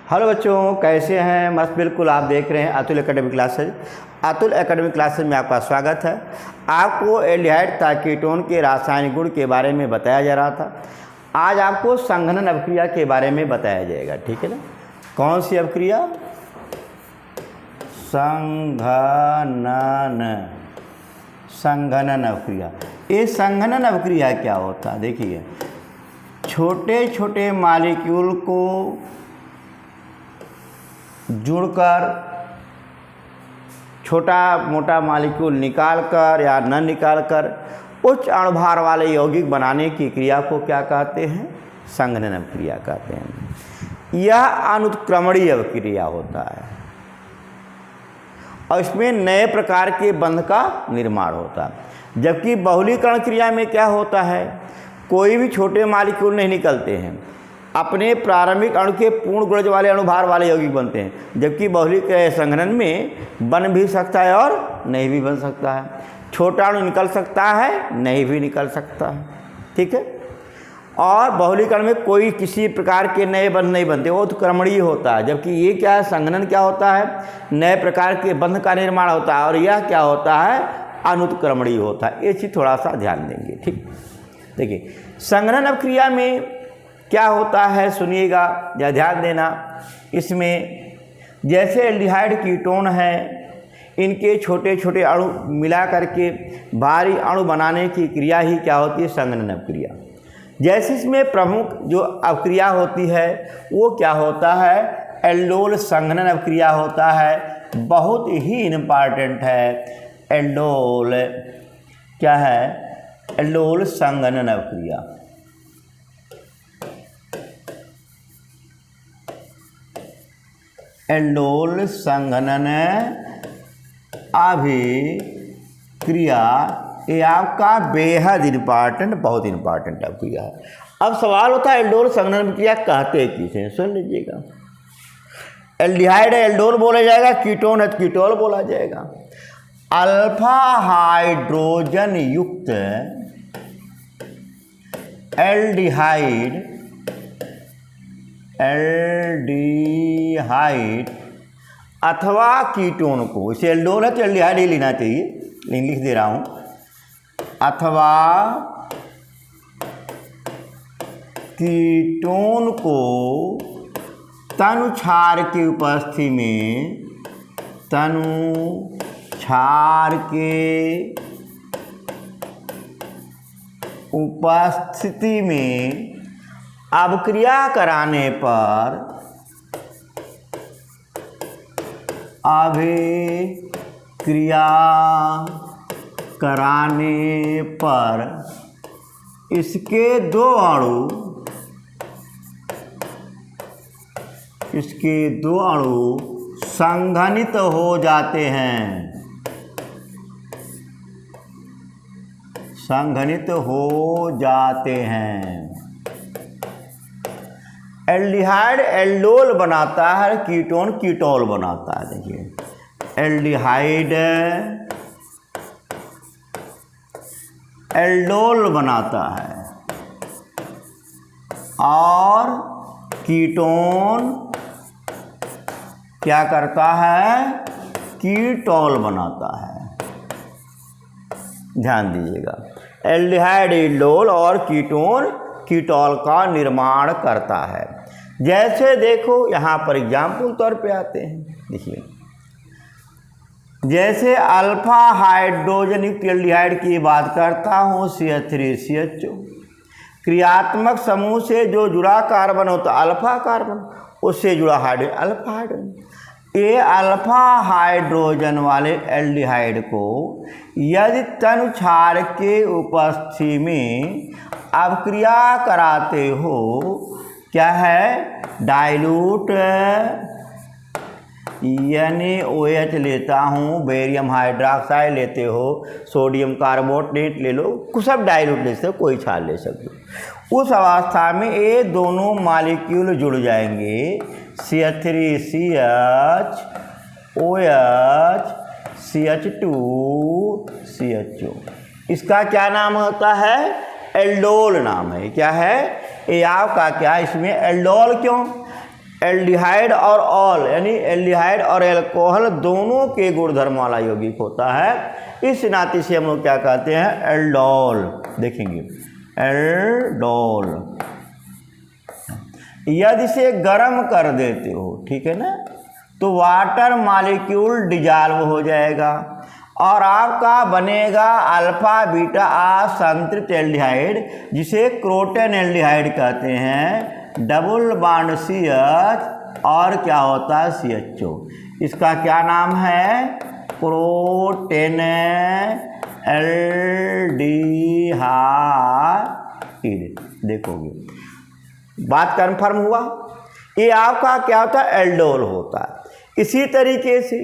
Hello बच्चों, कैसे हैं? मस्त बिल्कुल। आप देख रहे हैं Atul academic classes. Atul academic classes में आपका स्वागत है। आपको एल्डिहाइड तथा कीटोन के रासायनिक गुण के बारे में बताया जा रहा था। आज आपको संघनन अभिक्रिया के बारे में बताया जाएगा, ठीक है ना? कौन सी अभिक्रिया? संघनन अभिक्रिया। ये संघनन अभिक्रिया क्या होता है? देखिए, छोटे छोटे मॉलिक्यूल को जुड़कर छोटा मोटा मॉलिक्यूल निकालकर या न निकालकर उच्च अणुभार वाले यौगिक बनाने की क्रिया को क्या कहते हैं? संघनन अभिक्रिया कहते हैं। यह अनुत्क्रमणीय अभिक्रिया होता है और इसमें नए प्रकार के बंध का निर्माण होता है। जबकि बहुलीकरण क्रिया में क्या होता है? कोई भी छोटे मॉलिक्यूल नहीं निकलते हैं, अपने प्रारंभिक अणु के पूर्ण गुणज वाले अणुभार वाले यौगिक बनते हैं। जबकि बहुलीक संघनन में बन भी सकता है और नहीं भी बन सकता है। छोटा अणु निकल सकता है, नहीं भी निकल सकता है, ठीक है। और बहुलीकरण में कोई किसी प्रकार के नए बंध नहीं बनते, वो उत्क्रमणीय होता है। जबकि ये क्या है? संघनन क्या होता है? नए प्रकार के बंध का निर्माण होता है। और यह क्या होता है? अनुत्क्रमणीय होता है। ये चीज़ थोड़ा सा ध्यान देंगे, ठीक। देखिए, संघनन अभिक्रिया में क्या होता है, सुनिएगा या ध्यान देना। इसमें जैसे एल्डिहाइड कीटोन है, इनके छोटे छोटे अणु मिला करके भारी अणु बनाने की क्रिया ही क्या होती है? संघनन अभिक्रिया। जैसे इसमें प्रमुख जो अभिक्रिया होती है वो क्या होता है? एल्डोल संघनन अभिक्रिया होता है। बहुत ही इम्पॉर्टेंट है। एल्डोल क्या है? एल्डोल संघनन अभिक्रिया। एल्डोल संघनन अभिक्रिया ये आपका बेहद इम्पॉर्टेंट, बहुत इम्पॉर्टेंट अभिक्रिया है। अब सवाल होता है एल्डोल संघनन अभिक्रिया कहते किसे? सुन लीजिएगा। एल्डिहाइड है, एल्डोल बोला जाएगा। कीटोन है तो कीटोल बोला जाएगा। अल्फा हाइड्रोजन युक्त एल्डिहाइड अथवा कीटोन को, इसे एल्डोल है तो एल्डिहाइड ही लेना चाहिए, लेकिन लिख दे रहा हूं, अथवा कीटोन को तनु क्षार की उपस्थिति में अभिक्रिया कराने पर इसके दो अणु संघनित हो जाते हैं। एल्डिहाइड एल्डोल बनाता है, कीटोन कीटोल बनाता है। देखिए, एल्डिहाइड एल्डोल बनाता है और कीटोन क्या करता है? कीटोल बनाता है। ध्यान दीजिएगा, एल्डिहाइड एल्डोल और कीटोन कीटोल का निर्माण करता है। जैसे देखो यहाँ पर एग्जाम्पल तौर पे आते हैं। देखिए, जैसे अल्फा हाइड्रोजन युक्त एल्डिहाइड की बात करता हूँ, CH3CHO क्रियात्मक समूह से जो जुड़ा कार्बन होता है अल्फा कार्बन, उससे जुड़ा हाइड्रोजन अल्फा हाइड्रोजन। ये अल्फा हाइड्रोजन वाले एल्डिहाइड को यदि तनु क्षार के उपस्थिति में अभिक्रिया कराते हो, क्या है? डाइल्यूट NaOH लेता हूँ, बेरियम हाइड्रोक्साइड लेते हो, सोडियम कार्बोनेट ले लो, कुछ सब डाइल्यूट ले सकते हो, कोई क्षार ले सकते हो। उस अवस्था में ये दोनों मॉलिक्यूल जुड़ जाएंगे, CH3CH OH CH2CHO। इसका क्या नाम होता है? एल्डोल नाम है। क्या है? ये आपका क्या, इसमें एल्डोल क्यों? एल्डिहाइड और ऑल यानी एल्डिहाइड और एल्कोहल दोनों के गुणधर्म वाला यौगिक होता है। इस नाते से हम लोग क्या कहते हैं, एल्डोल। देखेंगे एल्डोल। यदि इसे गर्म कर देते हो, ठीक है ना, तो वाटर मॉलिक्यूल डिजॉल्व हो जाएगा और आपका बनेगा अल्फा बीटा असंतृप्त एल्डिहाइड, जिसे क्रोटन एल्डिहाइड कहते हैं। डबल बॉन्ड CH और क्या होता है CHO। इसका क्या नाम है, क्रोटेन एल्डिहाइड। देखोगे बात कन्फर्म हुआ। ये आपका क्या होता है, एल्डोल होता है। इसी तरीके से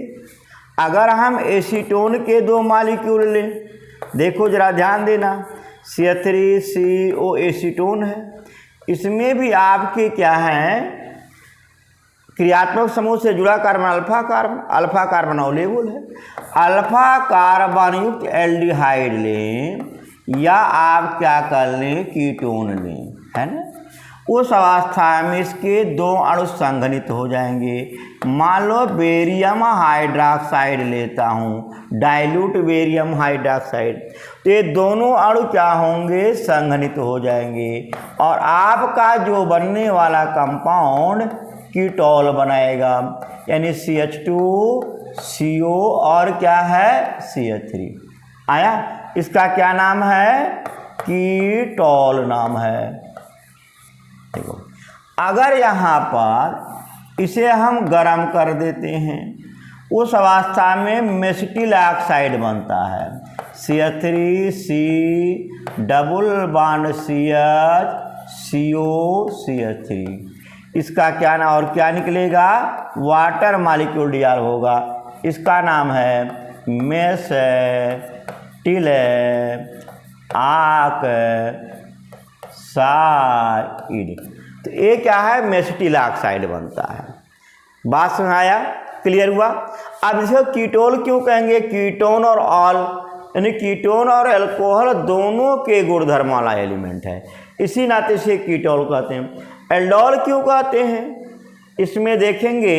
अगर हम एसीटोन के दो मॉलिक्यूल लें, देखो जरा ध्यान देना, CH3CO एसीटोन है। इसमें भी आपके क्या हैं, क्रियात्मक समूह से जुड़ा कार्बन अल्फा कार्बन अवलेबल है। अल्फा कार्बन युक्त एल्डिहाइड लें या आप क्या कर लें, कीटोन लें, है ना। उस अवस्था में इसके दो अणु संघनित हो जाएंगे। मान लो बेरियम हाइड्रोक्साइड लेता हूँ, डाइल्यूट बेरियम हाइड्रोक्साइड, तो ये दोनों अणु क्या होंगे, संघनित हो जाएंगे और आपका जो बनने वाला कंपाउंड कीटोल बनाएगा, यानी CH2CO और क्या है CH3 आया। इसका क्या नाम है, कीटोल नाम है। देखो अगर यहाँ पर इसे हम गर्म कर देते हैं, उस अवस्था में मेसिटिल ऑक्साइड बनता है, CH3C double bond CH CH3। इसका क्या नाम और क्या निकलेगा, वाटर मॉलिक्यूल डिजॉल्व होगा। इसका नाम है मेसिटिल ऑक्साइड। तो ये क्या है, मेसिटिल ऑक्साइड बनता है। बात सुनाया, क्लियर हुआ। अब इसको कीटोल क्यों कहेंगे, कीटोन और ऑल यानी कीटोन और अल्कोहल दोनों के गुणधर्म वाला एलिमेंट है, इसी नाते से कीटोल कहते हैं। एल्डोल क्यों कहते हैं, इसमें देखेंगे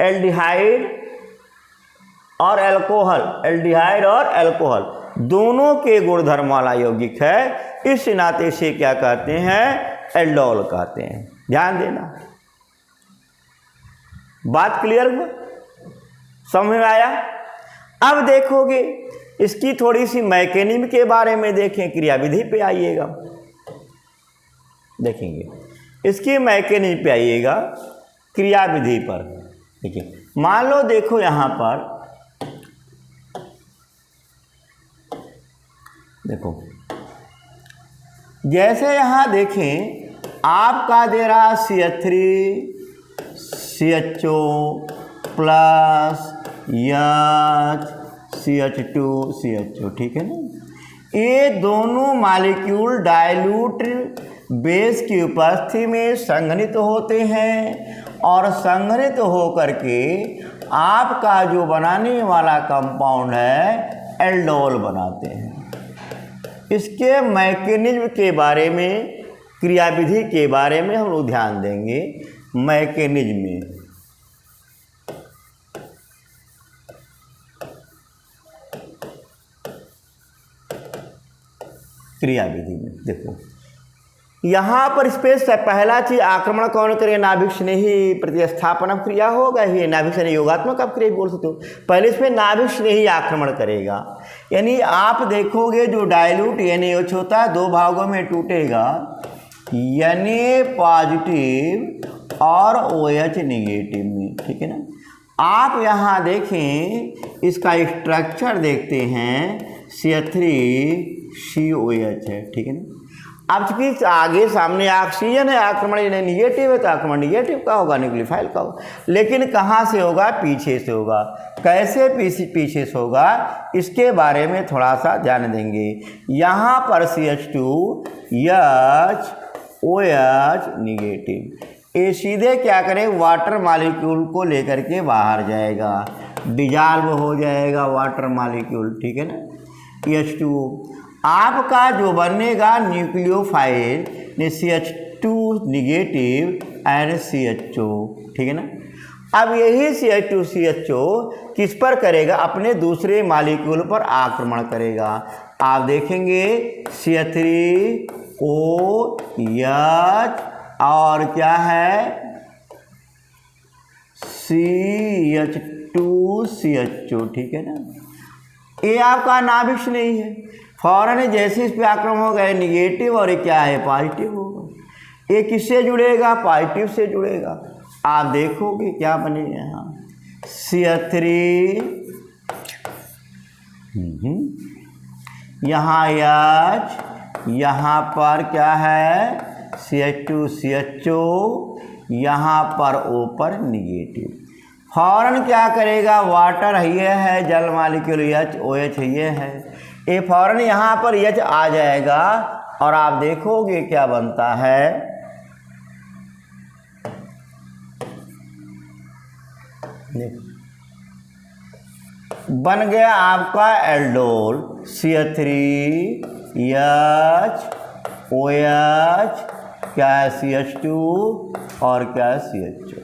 एल्डिहाइड और अल्कोहल, एल्डिहाइड और अल्कोहल दोनों के गुणधर्म वाला यौगिक है, इस नाते से क्या कहते हैं, एल्डोल कहते हैं। ध्यान देना, बात क्लियर हुआ, समझ में आया। अब देखोगे इसकी थोड़ी सी मैकेनिज्म के बारे में देखें, क्रियाविधि पे आइएगा, देखेंगे इसकी मैकेनिज्म पे आइएगा, क्रियाविधि पर। देखिए मान लो, देखो यहाँ पर देखो, जैसे यहाँ देखें आपका दे रहा CH3 CHO plus CH2 CHO, ठीक है ना। ये दोनों मॉलिक्यूल डाइल्यूट बेस की उपस्थिति में संघनित होते हैं और संघनित होकर के आपका जो बनाने वाला कंपाउंड है एल्डोल बनाते हैं। इसके मैकेनिज्म के बारे में, क्रियाविधि के बारे में हम लोग ध्यान देंगे। मैकेनिज्म में क्रियाविधि में देखो, यहाँ पर स्पेस से पहला चीज आक्रमण कौन करे, नाभिक स्नेही प्रतिस्थापन क्रिया होगा ही, नाभिक स्नेही योगात्मक आप क्रिया बोल सकते हो। पहले इसमें नाभिक स्नेही आक्रमण करेगा, यानी आप देखोगे जो डाइल्यूट NaOH होता है दो भागों में टूटेगा, Na पॉजिटिव और OH निगेटिव में, ठीक है ना। आप यहाँ देखें इसका स्ट्रक्चर देखते हैं, CH3COH है, ठीक है ना। अब चूंकि आगे सामने ऑक्सीजन है, आक्रमण निगेटिव है तो आक्रमण निगेटिव का होगा, न्यूक्लियोफाइल का होगा। लेकिन कहाँ से होगा, पीछे से होगा। कैसे पीछे से होगा, इसके बारे में थोड़ा सा ध्यान देंगे। यहाँ पर CH2H OH निगेटिव, ये सीधे क्या करें, वाटर मॉलिक्यूल को लेकर के बाहर जाएगा, डिजॉल्व हो जाएगा वाटर मॉलिक्यूल, ठीक है ना। H2 आपका जो बनेगा न्यूक्लियोफाइल ने CH2 निगेटिव एंड CHO, ठीक है ना। अब यही CH2CHO किस पर करेगा, अपने दूसरे मॉलिक्यूल पर आक्रमण करेगा। आप देखेंगे CH3OH और क्या है CH2CHO, ठीक है ना। ये आपका नाभिक नहीं है, फौरन जैसे इस पे आक्रमण होगा निगेटिव और ये क्या है पॉजिटिव होगा। ये किससे जुड़ेगा, पॉजिटिव से जुड़ेगा। आप देखोगे क्या बनेगा यहाँ CH3 यहाँ H, यहाँ पर क्या है CH2CHO, यहाँ पर O पर निगेटिव। फौरन क्या करेगा, वाटर ये है जल मॉलिक्यूल OH ये है, ये फौरन यहाँ पर H आ जाएगा और आप देखोगे क्या बनता है, बन गया आपका एल्डोल CH3OH, क्या है CH2 और क्या है CHO।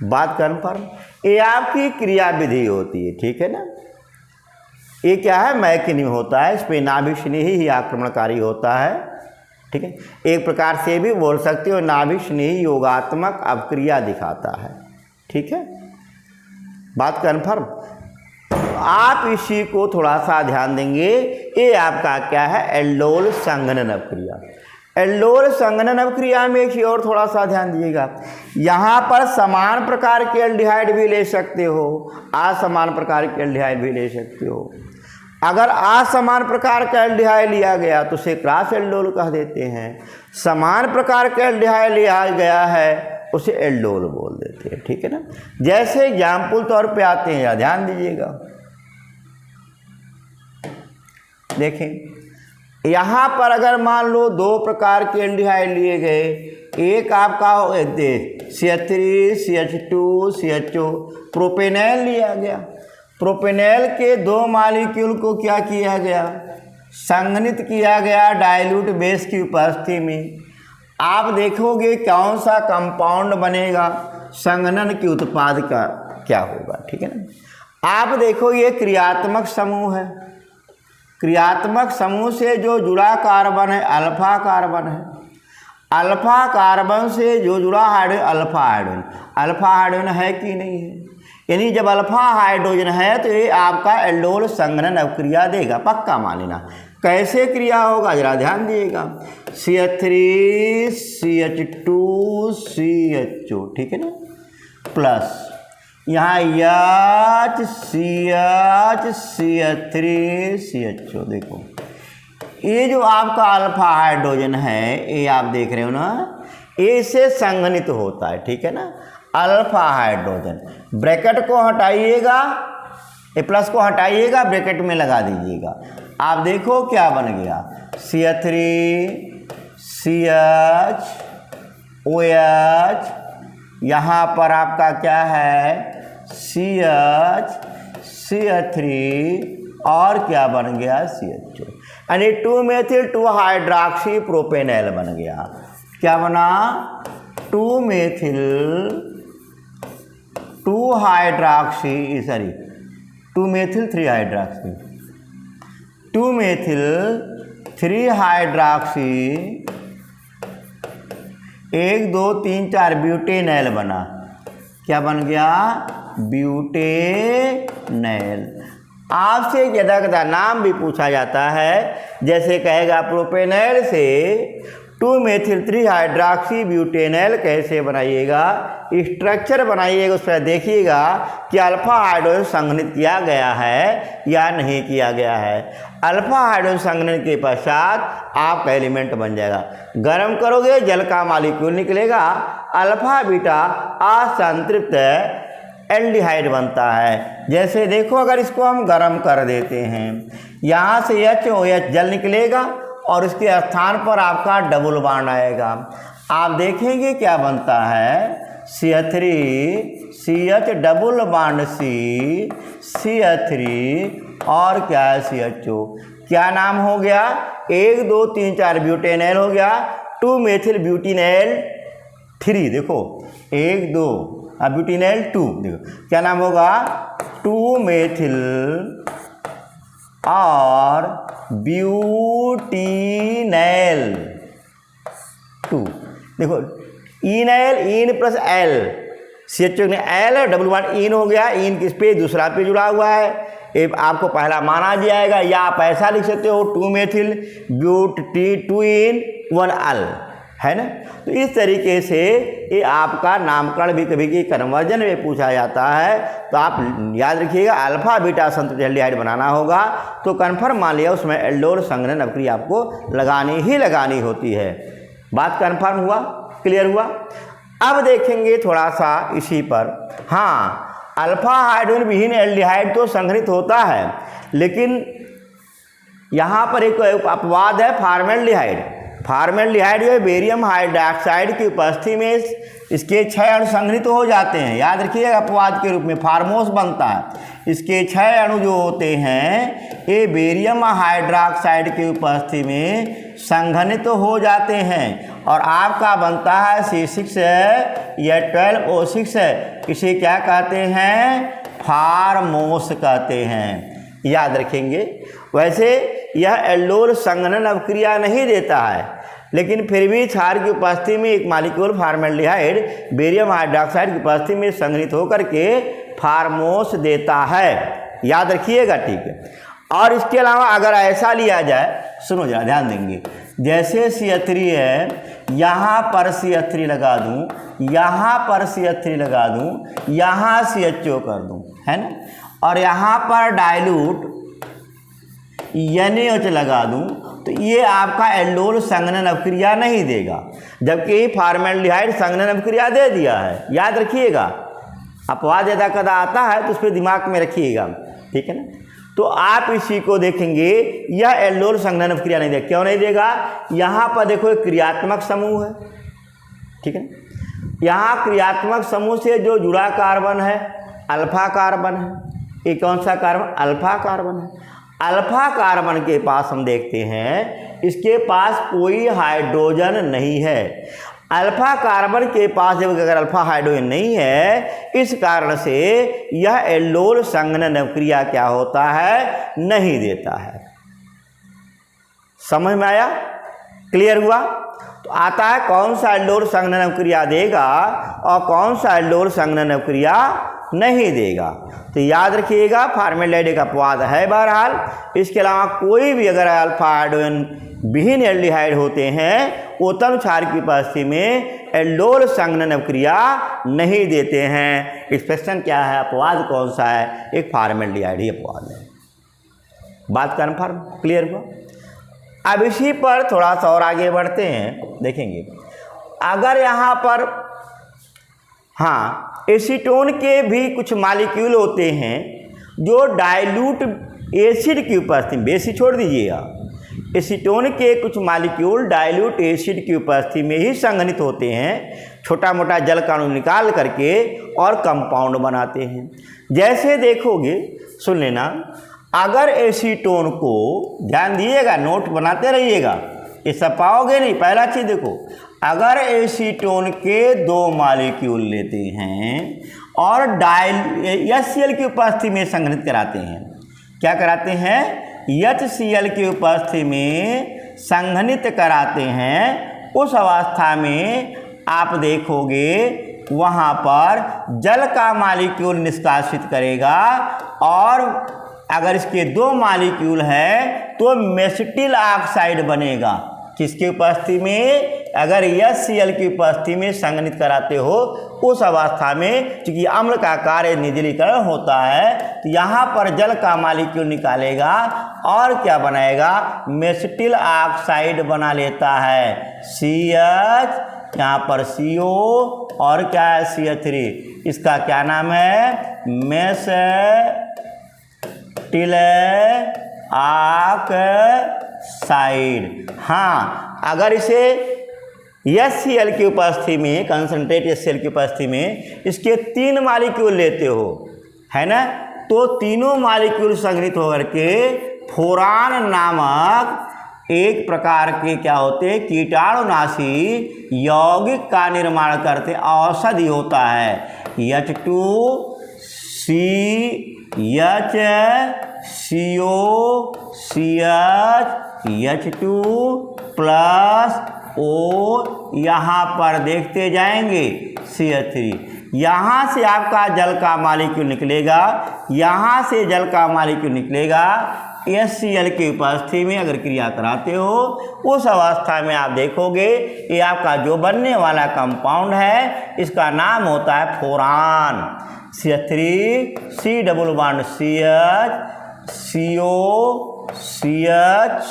बात कन्फर्म। ये आपकी क्रिया विधि होती है, ठीक है ना। ये क्या है मैकेनिज्म होता है, इस पे नाभिक स्नेही ही आक्रमणकारी होता है, ठीक है। एक प्रकार से भी बोल सकते हो नाभिक स्नेही योगात्मक अवक्रिया दिखाता है, ठीक है। बात कन्फर्म। आप इसी को थोड़ा सा ध्यान देंगे। ये आपका क्या है एल्डोल संघनन अवक्रिया। एल्डोल संघनन अवक्रिया में एक और थोड़ा सा ध्यान दीजिएगा, यहाँ पर समान प्रकार के एल्डिहाइड भी ले सकते हो, असमान प्रकार के एल्डिहाइड भी ले सकते हो। अगर असमान प्रकार का एल्डिहाइड लिया गया तो उसे क्रॉस एल्डोल कह देते हैं, समान प्रकार का एल्डिहाइड लिया गया है उसे एल्डोल बोल देते हैं, ठीक है ना। जैसे एग्जाम्पल तौर पे आते हैं, ध्यान दीजिएगा। देखें यहाँ पर अगर मान लो दो प्रकार के एल्डिहाइड लिए गए, एक आपका CH3CH2CHO प्रोपेनॉल लिया गया। प्रोपेनॉल के दो मॉलिक्यूल को क्या किया गया, संघनित किया गया डाइल्यूट बेस की उपस्थिति में। आप देखोगे कौन सा कंपाउंड बनेगा, संघनन के उत्पाद का क्या होगा, ठीक है ना। आप देखो ये क्रियात्मक समूह है, क्रियात्मक समूह से जो जुड़ा कार्बन है अल्फा कार्बन है, अल्फा कार्बन से जो जुड़ा hydrogen alpha hydrogen, alpha hydrogen है कि नहीं है। यानी जब अल्फा हाइड्रोजन है तो ये आपका एल्डोल संघनन अवक्रिया देगा, पक्का मान लेना। कैसे क्रिया होगा जरा ध्यान दिएगा, CH3CH2CHO, ठीक है ना, प्लस यहाँ CH3CH2। देखो ये जो आपका अल्फा हाइड्रोजन है ये आप देख रहे हो ना, ये से संघनित होता है, ठीक है ना। अल्फा हाइड्रोजन, ब्रैकेट को हटाइएगा, ए प्लस को हटाइएगा, ब्रैकेट में लगा दीजिएगा। आप देखो क्या बन गया CH3CHOH, यहाँ पर आपका क्या है CH3 और क्या बन गया CHO, यानी 2-मेथिल 2-हाइड्रॉक्सी प्रोपेनॉल बन गया। क्या बना 2-मेथिल 2-हाइड्रॉक्सी 2-मेथिल 3-हाइड्रॉक्सी 2-मेथिल 3-हाइड्रॉक्सी 1 2 3 4 ब्यूटेनॉल बना। क्या बन गया ब्यूटेनॉल। आपसे यदा नाम भी पूछा जाता है, जैसे कहेगा प्रोपेनॉल से 2-मेथिल 3-हाइड्रॉक्सी ब्यूटेनॉल कैसे बनाइएगा, स्ट्रक्चर बनाइएगा, उस पर देखिएगा कि अल्फा हाइड्रोजन संघनित किया गया है या नहीं किया गया है। अल्फा हाइड्रोजन संघनन के पश्चात आपका एलिमेंट बन जाएगा। गर्म करोगे जल का मॉलिक्यूल निकलेगा, अल्फा बीटा असंतृप्त एल्डिहाइड बनता है। जैसे देखो अगर इसको हम गर्म कर देते हैं, यहाँ से HOH जल निकलेगा और उसके स्थान पर आपका डबल बॉन्ड आएगा। आप देखेंगे क्या बनता है CH3CH डबल बॉन्ड CH3 और क्या है CHO। क्या नाम हो गया 1 2 3 4 ब्यूटेनॉल हो गया 2-मेथिल ब्यूटेनॉल 3। देखो 1 2, अब ब्यूटेनॉल 2, देखो क्या नाम होगा 2 मेथिल और ब्यूटेनॉल 2। देखो इनैल, इन प्लस एल, CH ने एल डबल बॉन्ड इन हो गया, इन किस पे दूसरा पे जुड़ा हुआ है, ये आपको पहला माना जाएगा, या आप ऐसा लिख सकते हो 2 मेथिल ब्यूट 2 इन 1 अल, है ना। तो इस तरीके से ये आपका नामकरण भी कभी कभी कन्वर्जन में पूछा जाता है, तो आप याद रखिएगा अल्फा बीटा संतुलित एल्डिहाइड बनाना होगा तो कन्फर्म मान लिया उसमें एल्डोल संघनन अभिक्रिया आपको लगानी होती है। बात कन्फर्म हुआ, क्लियर हुआ। अब देखेंगे थोड़ा सा इसी पर, हाँ अल्फा हाइड्रोजन विहीन एल्डिहाइड तो संघनित होता है, लेकिन यहाँ पर एक अपवाद है फॉर्मेल्डिहाइड। फॉर्मेल्डिहाइड जो है बेरियम हाइड्रोक्साइड की उपस्थिति में इसके 6 अणु संघनित हो जाते हैं, याद रखिएगा अपवाद के रूप में फार्मोस बनता है। इसके 6 अणु जो होते हैं ये बेरियम हाइड्रोक्साइड की उपस्थिति में संघनित हो जाते हैं और आपका बनता है C6 या 12O6, इसे क्या कहते हैं फार्मोस कहते हैं, याद रखेंगे। वैसे यह एल्डोल संघनन अभिक्रिया नहीं देता है, लेकिन फिर भी क्षार की उपस्थिति में एक मॉलिक्यूल फॉर्मेल्डिहाइड बेरियम हाइड्रोक्साइड की उपस्थिति में संघनित होकर के फार्मोस देता है, याद रखिएगा, ठीक है। और इसके अलावा अगर ऐसा लिया जाए, सुनो जरा ध्यान देंगे, जैसे CH3 है, यहाँ पर CH3 लगा दूँ, यहाँ पर CH3 लगा दूँ, यहाँ CHO कर दूँ, है ना, और यहाँ पर डाइल्यूट NaOH लगा दूँ, तो ये आपका एल्डोल संघनन अभिक्रिया नहीं देगा, जबकि फॉर्मेल्डिहाइड संघनन अभिक्रिया दे दिया है, याद रखिएगा। अपवाद यदा कदा आता है तो उस पर दिमाग में रखिएगा, ठीक है ना। तो आप इसी को देखेंगे, यह एल्डोल संघनन अभिक्रिया नहीं देगा। क्यों नहीं देगा? यहाँ पर देखो एक क्रियात्मक समूह है, ठीक है। यहाँ क्रियात्मक समूह से जो जुड़ा कार्बन है अल्फा कार्बन है। ये कौन सा कार्बन? अल्फा कार्बन है। अल्फा कार्बन के पास हम देखते हैं इसके पास कोई हाइड्रोजन नहीं है। अल्फा कार्बन के पास जब अगर अल्फा हाइड्रोजन नहीं है, इस कारण से यह एल्डोल संघनन अभिक्रिया क्या होता है, नहीं देता है। समझ में आया? क्लियर हुआ? तो आता है कौन सा एल्डोल संघनन अभिक्रिया देगा और कौन सा एल्डोल संघनन अभिक्रिया नहीं देगा। तो याद रखिएगा फॉर्मेल्डिहाइड एक अपवाद है बहरहाल। इसके अलावा कोई भी अगर अल्फा हाइड्रोजन विहीन एल्डिहाइड होते हैं उत्तम क्षार की उपस्थिति में एल्डोल संघनन अभिक्रिया नहीं देते हैं। एक्सप्रेशन क्या है, अपवाद कौन सा है? एक फॉर्मेल्डिहाइड ही अपवाद है। बात कन्फर्म, क्लियर हुआ? अब इसी पर थोड़ा सा और आगे बढ़ते हैं, देखेंगे अगर यहाँ पर हाँ एसीटोन के भी कुछ मॉलिक्यूल होते हैं जो डाइल्यूट एसिड की उपस्थिति में, बेसी छोड़ दीजिएगा, एसीटोन के कुछ मॉलिक्यूल डाइल्यूट एसिड की उपस्थिति में ही संघनित होते हैं, छोटा मोटा जल का अणु निकाल करके और कंपाउंड बनाते हैं। जैसे देखोगे, सुन लेना, अगर एसीटोन को, ध्यान दिएगा, नोट बनाते रहिएगा, ये सब पाओगे नहीं। पहला चीज़ देखो, अगर एसीटोन के 2 मॉलिक्यूल लेते हैं और HCl की उपस्थिति में संघनित कराते हैं, क्या कराते हैं? HCl की उपस्थिति में संघनित कराते हैं, उस अवस्था में आप देखोगे वहाँ पर जल का मॉलिक्यूल निष्कासित करेगा और अगर इसके 2 मॉलिक्यूल है तो मेसिटिल ऑक्साइड बनेगा। किसकी उपस्थिति में? अगर HCl की उपस्थिति में संघनित कराते हो, उस अवस्था में चूंकि अम्ल का कार्य निर्जलीकरण होता है, तो यहाँ पर जल का मॉलिक्यूल निकालेगा और क्या बनाएगा? मेसिटिल ऑक्साइड बना लेता है। CH, यहाँ पर CO और क्या है? CH3। इसका क्या नाम है? Mesityl oxide. हाँ, अगर इसे HCl की उपस्थिति में, कंसंट्रेट HCl की उपस्थिति में इसके 3 मॉलिक्यूल लेते हो, है ना, तो तीनों मॉलिक्यूल संघनित होकर के फोरान नामक एक प्रकार के क्या होते हैं, कीटाणुनाशी यौगिक का निर्माण करते औषधि होता है H2CH2 यहाँ पर देखते जाएंगे CH3, यहाँ से आपका जल का मॉलिक्यूल निकलेगा, यहाँ से जल का मॉलिक्यूल निकलेगा। HCl की उपस्थिति में अगर क्रिया कराते हो उस अवस्था में आप देखोगे ये आपका जो बनने वाला कंपाउंड है इसका नाम होता है फोरान। CH3 C double bond CH CO CH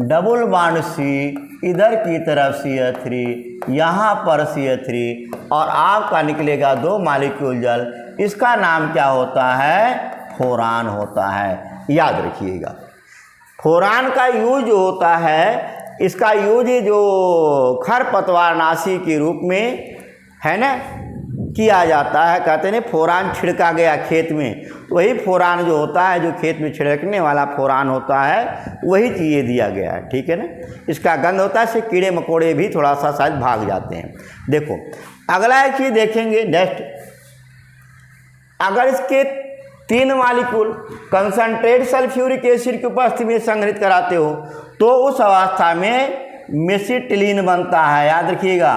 double bond C, इधर की तरफ CH3, यहाँ पर CH3 और आपका निकलेगा 2 मॉलिक्यूल जल। इसका नाम क्या होता है, फोरान होता है। याद रखिएगा फोरान का यूज जो होता है, इसका यूज जो खरपतवारनाशी के रूप में है ना किया जाता है। कहते हैं फोरान छिड़का गया खेत में, वही फोरान जो होता है, जो खेत में छिड़कने वाला फोरान होता है, वही चीज़ दिया गया है। ठीक है ना, इसका गंध होता है, इससे कीड़े मकोड़े भी थोड़ा सा शायद भाग जाते हैं। देखो अगला एक चीज़ देखेंगे नेक्स्ट, अगर इसके 3 मॉलिक्यूल कंसंट्रेट सल्फ्यूरिक एसिड की उपस्थिति में संग्रहित कराते हो तो उस अवस्था में मेसिटिलीन बनता है। याद रखिएगा,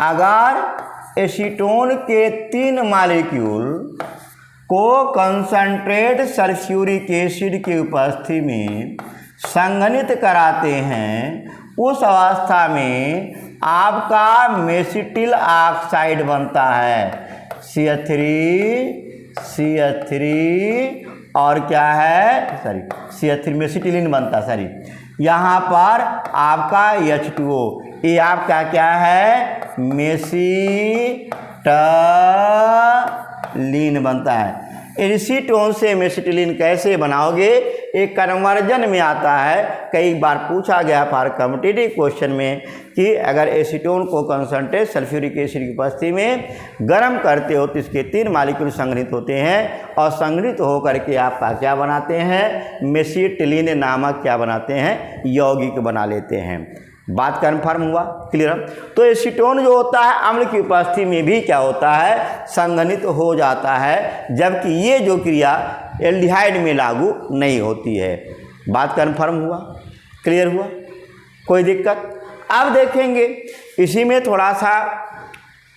अगर एसीटोन के 3 मॉलिक्यूल को कंसंट्रेट सल्फ्यूरिक एसिड की उपस्थिति में संघनित कराते हैं उस अवस्था में आपका मेसिटिल ऑक्साइड बनता है। CH3 और क्या है, CH3 मेसिटिलीन बनता है। यहाँ पर आपका H2O, ये आपका क्या है, मेसिटिलीन बनता है। एसीटोन से मेसिटिलीन कैसे बनाओगे, एक कन्वर्जन में आता है। कई बार पूछा गया फॉर कॉम्पिटिटिव क्वेश्चन में कि अगर एसीटोन को कंसंट्रेट सल्फ्यूरिक एसिड की उपस्थिति में गर्म करते हो तो इसके 3 मॉलिक्यूल संग्रहित होते हैं और संग्रहित होकर के आपका क्या बनाते हैं, मेसिटिलीन नामक क्या बनाते हैं, यौगिक बना लेते हैं। बात कन्फर्म हुआ, क्लियर। तो एसीटोन जो होता है अम्ल की उपस्थिति में भी क्या होता है, संघनित हो जाता है, जबकि ये जो क्रिया एल्डिहाइड में लागू नहीं होती है। बात कन्फर्म हुआ, क्लियर हुआ, कोई दिक्कत। अब देखेंगे इसी में थोड़ा सा,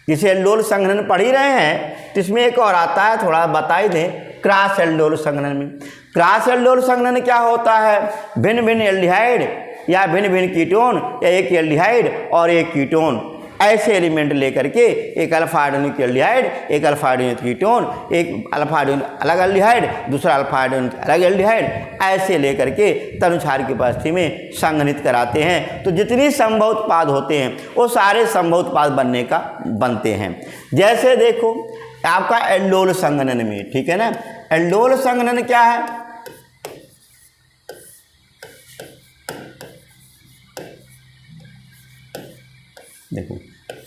जिसे एल्डोल संघनन पढ़ ही रहे हैं तो इसमें एक और आता है, थोड़ा बता ही दें। क्रॉस एल्डोल संघनन में, क्रॉस एल्डोल संघनन क्या होता है, भिन्न भिन्न एल्डिहाइड या भिन्न भिन्न कीटोन या एक एल्डिहाइड और एक कीटोन, ऐसे एलिमेंट लेकर के एक अल्फा हाइड्रोनिक एल्डिहाइड, एक अल्फा हाइड्रोनिक कीटोन, एक अल्फा हाइड्रोनिक अलग एल्डिहाइड, दूसरा अल्फा हाइड्रोनिक अलग एल्डिहाइड, ऐसे लेकर के तनुछार की उपस्थिति में संघनित कराते हैं। तो जितनी संभव उत्पाद होते हैं वो सारे संभव उत्पाद बनते हैं। जैसे देखो आपका एल्डोल संघनन में, ठीक है ना, एल्डोल संघनन क्या है, देखो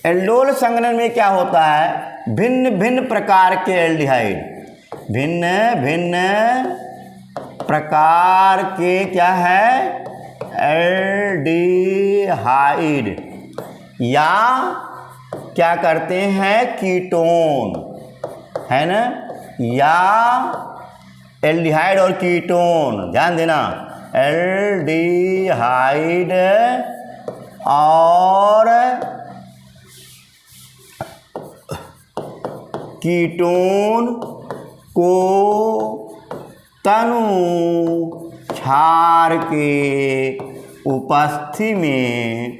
एल्डोल संघनन में क्या होता है, भिन्न भिन्न प्रकार के एल्डिहाइड, भिन्न भिन्न प्रकार के क्या है, एल्डिहाइड या क्या करते हैं, कीटोन, है ना, या एल्डिहाइड और कीटोन, ध्यान देना, एल्डिहाइड और कीटोन को तनुछार के उपस्थिति में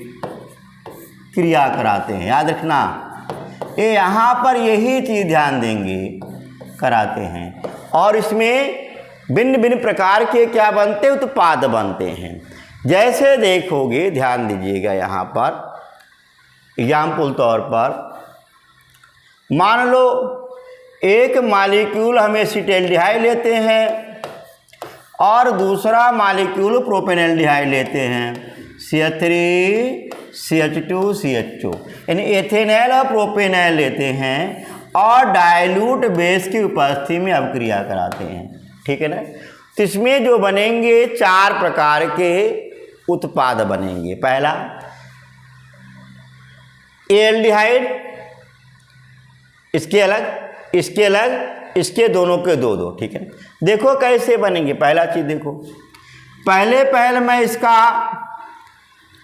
क्रिया कराते हैं। याद रखना, ये यहाँ पर यही चीज़ ध्यान देंगे, कराते हैं। और इसमें भिन्न भिन्न प्रकार के क्या बनते हैं, उत्पाद बनते हैं। जैसे देखोगे, ध्यान दीजिएगा, यहाँ पर एग्जाम्पल तौर पर मान लो एक मॉलिक्यूल हम एसिटाल्डिहाइड लेते हैं और दूसरा मॉलिक्यूल प्रोपेनॉल्डिहाइड लेते हैं, CH3 CH2 CH2, यानी एथेनॉल और प्रोपेनॉल लेते हैं और डाइल्यूट बेस की उपस्थिति में अब क्रिया कराते हैं। ठीक है ना, तो इसमें जो बनेंगे 4 प्रकार के उत्पाद बनेंगे। पहला एल्डिहाइड, इसके अलग, इसके अलग, इसके दोनों के दो दो, ठीक है। देखो कैसे बनेंगे। पहला चीज देखो, पहले मैं इसका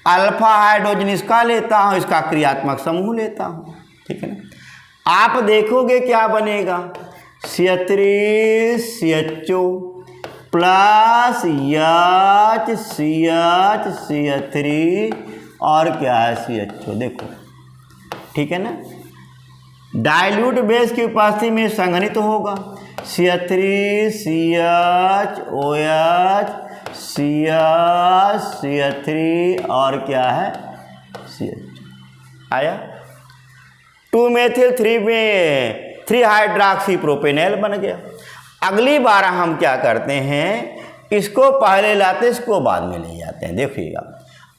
अल्फा हाइड्रोजन इसका लेता हूँ, इसका क्रियात्मक समूह लेता हूँ, ठीक है ना। आप देखोगे क्या बनेगा, CH3CHO प्लस CH3 और क्या है CHO, देखो, ठीक है ना। डाइल्यूट बेस की उपस्थिति में संघनित होगा CH3CHOH CH3 और क्या है CH आया। 2-मेथिल 3 हाइड्रॉक्सी प्रोपेनॉल बन गया। अगली बार हम क्या करते हैं, इसको पहले लाते इसको बाद में ले जाते हैं। देखिएगा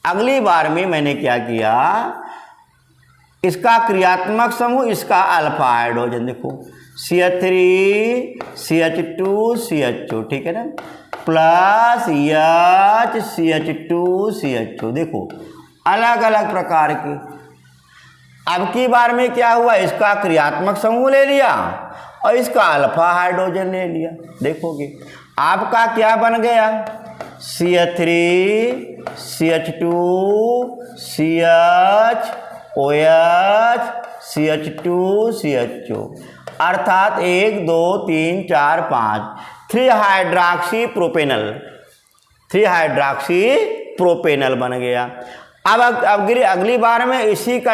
अगली बार में मैंने क्या किया, इसका क्रियात्मक समूह, इसका अल्फा हाइड्रोजन, देखो CH3CH2CHO, ठीक है ना, प्लस CH2CHO, देखो अलग अलग प्रकार के। अब की बार में क्या हुआ, इसका क्रियात्मक समूह ले लिया और इसका अल्फा हाइड्रोजन ले लिया। देखोगे आपका क्या बन गया, CH3CH2CHOH CH2CHO, अर्थात 1 2 3 4 5 3 हाइड्रॉक्सी प्रोपेनल बन गया। अब अगली बार में इसी का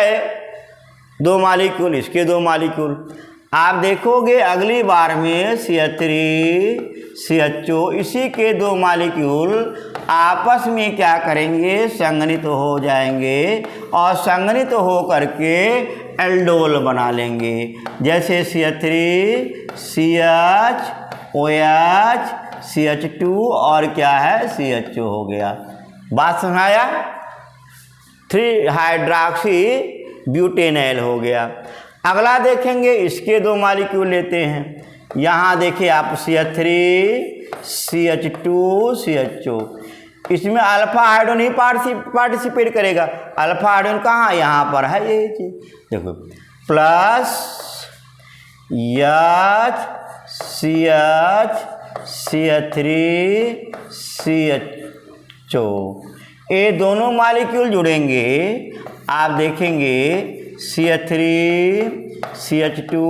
2 मॉलिक्यूल, इसके 2 मॉलिक्यूल। आप देखोगे अगली बार में CH3CHO इसी के 2 मॉलिक्यूल आपस में क्या करेंगे, संघनित हो जाएंगे और संघनित हो करके एल्डोल बना लेंगे। जैसे CH3CHOH CH2 और क्या है CHO हो गया। बात समझाया, 3 हाइड्रॉक्सी ब्यूटेनॉल हो गया। अगला देखेंगे, इसके 2 मॉलिक्यूल लेते हैं। यहाँ देखिए आप CH3CH2CHO, इसमें अल्फा हाइड्रोजन ही पार्टिसिपेट करेगा। अल्फा हाइड्रोजन कहाँ, यहाँ पर है, ये चीज देखो, प्लस CH3CH2, ये दोनों मॉलिक्यूल जुड़ेंगे। आप देखेंगे CH3CH2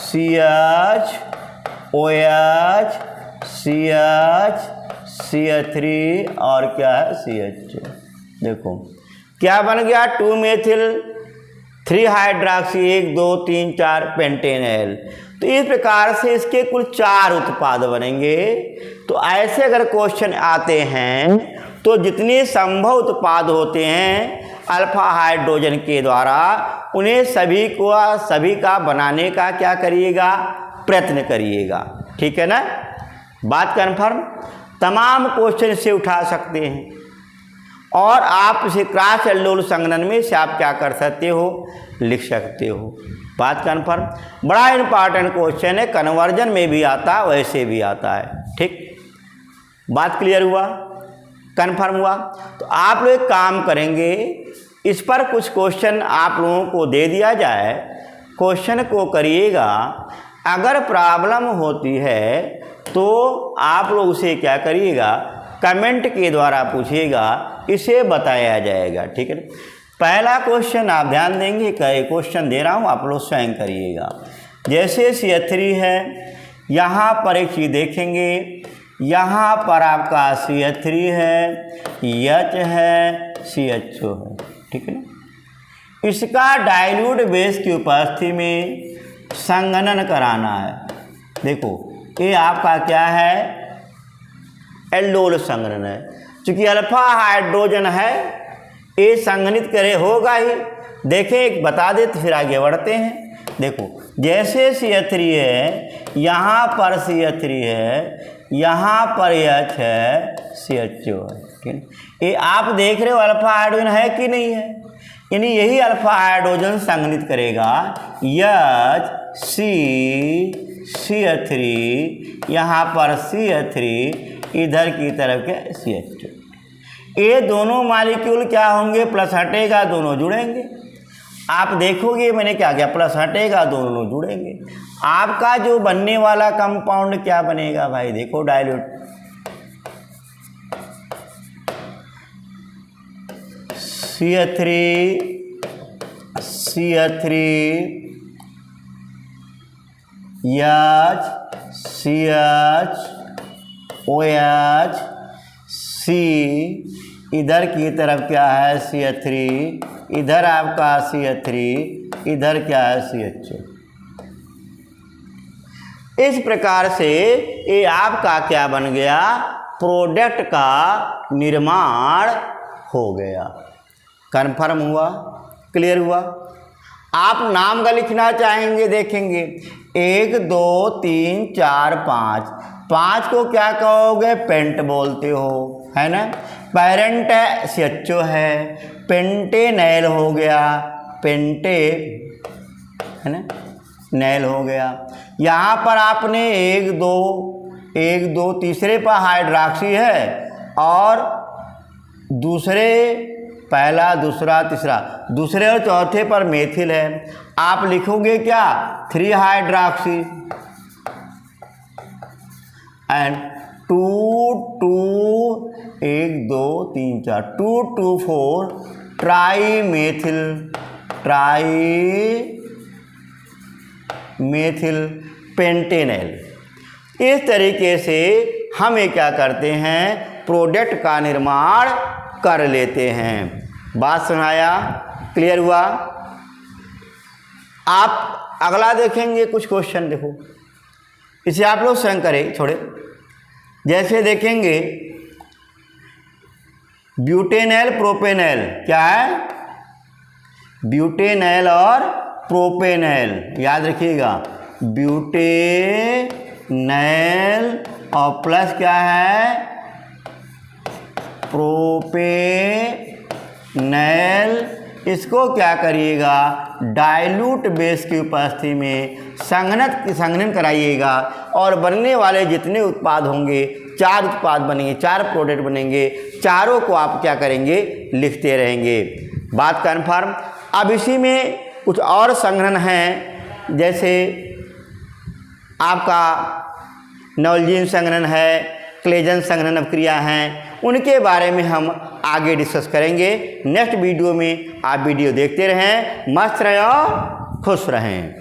CHOH CH3 और क्या है CHO। देखो क्या बन गया, 2-मेथिल 3 हाइड्रॉक्सी 1 2 3 4 पेंटेनॉल। तो इस प्रकार से इसके कुल 4 उत्पाद बनेंगे। तो ऐसे अगर क्वेश्चन आते हैं तो जितने संभव उत्पाद होते हैं अल्फा हाइड्रोजन के द्वारा, उन्हें सभी का बनाने का क्या करिएगा, प्रयत्न करिएगा, ठीक है ना। बात कन्फर्म, तमाम क्वेश्चन से उठा सकते हैं और आप इसे क्रॉस एल्डोल संघनन में से आप क्या कर सकते हो, लिख सकते हो। बात कन्फर्म, बड़ा इंपॉर्टेंट क्वेश्चन है, कन्वर्जन में भी आता है, वैसे भी आता है, ठीक। बात क्लियर हुआ, कन्फर्म हुआ। तो आप लोग एक काम करेंगे, इस पर कुछ क्वेश्चन आप लोगों को दे दिया जाए, क्वेश्चन को करिएगा। अगर प्रॉब्लम होती है तो आप लोग उसे क्या करिएगा, कमेंट के द्वारा पूछिएगा, इसे बताया जाएगा, ठीक है। पहला क्वेश्चन आप ध्यान देंगे, कई क्वेश्चन दे रहा हूँ, आप लोग स्वयं करिएगा। जैसे CH3 है, यहाँ पर एक चीज़ देखेंगे, यहाँ पर आपका CH3 है, H है, CHO है, ठीक है ना। इसका डाइल्यूट बेस की उपस्थिति में संघनन कराना है। देखो ये आपका क्या है, एल्डोल संघनन है। चूँकि अल्फा हाइड्रोजन है, ये संघनित करे होगा ही। देखें एक बता दे तो फिर आगे बढ़ते हैं। देखो जैसे CH3 है, यहाँ पर CH3 है, यहाँ पर H है, CHO है, ठीक है। ये आप देख रहे हो अल्फा हाइड्रोजन है कि नहीं है, यानी यही अल्फा हाइड्रोजन संघनित करेगा HCl CH3, यहाँ पर CH3, इधर की तरफ क्या CH2। ये दोनों मॉलिक्यूल क्या होंगे, प्लस हटेगा दोनों जुड़ेंगे। आप देखोगे मैंने क्या किया, प्लस हटेगा दोनों जुड़ेंगे। आपका जो बनने वाला कंपाउंड क्या बनेगा भाई, देखो dilute CH3 CH OH C, इधर की तरफ क्या है CH3, इधर आपका CH3, इधर क्या है CH2। इस प्रकार से ये आपका क्या बन गया, प्रोडक्ट का निर्माण हो गया। कन्फर्म हुआ, क्लियर हुआ। आप नाम का लिखना चाहेंगे, देखेंगे 1 2 3 4 5, 5 को क्या कहोगे, पेंट बोलते हो, है ना। पेरेंट है CHO है, पेंटेनैल हो गया, पेंटे है ना, नैल हो गया। यहाँ पर आपने 1 2 तीसरे पर हाइड्रॉक्सी है और दूसरे, पहला दूसरा तीसरा, दूसरे और चौथे पर मेथिल है। आप लिखोगे क्या, 3 हाइड्रॉक्सी एंड 2 1 2 3 4 2 2 4 ट्राई मेथिल पेंटेनैल। इस तरीके से हम ये क्या करते हैं, प्रोडक्ट का निर्माण कर लेते हैं। बात सुनाया, क्लियर हुआ। आप अगला देखेंगे कुछ क्वेश्चन, देखो इसे आप लोग स्वयं करें छोड़े। जैसे देखेंगे ब्यूटेनैल प्रोपेनैल, क्या है, ब्यूटेनैल और प्रोपेनैल, याद रखिएगा। ब्यूटेनैल और प्लस क्या है, प्रोपेनैल। इसको क्या करिएगा, डाइल्यूट बेस की उपस्थिति में संघनन कराइएगा और बनने वाले जितने उत्पाद होंगे, 4 उत्पाद बनेंगे, 4 प्रोडक्ट बनेंगे, चारों को आप क्या करेंगे, लिखते रहेंगे। बात कन्फर्म। अब इसी में कुछ और संघनन हैं, जैसे आपका नॉल्जीन संघनन है, क्लेजन संघनन अभिक्रिया हैं, उनके बारे में हम आगे डिस्कस करेंगे नेक्स्ट वीडियो में। आप वीडियो देखते रहें, मस्त रहें और खुश रहें।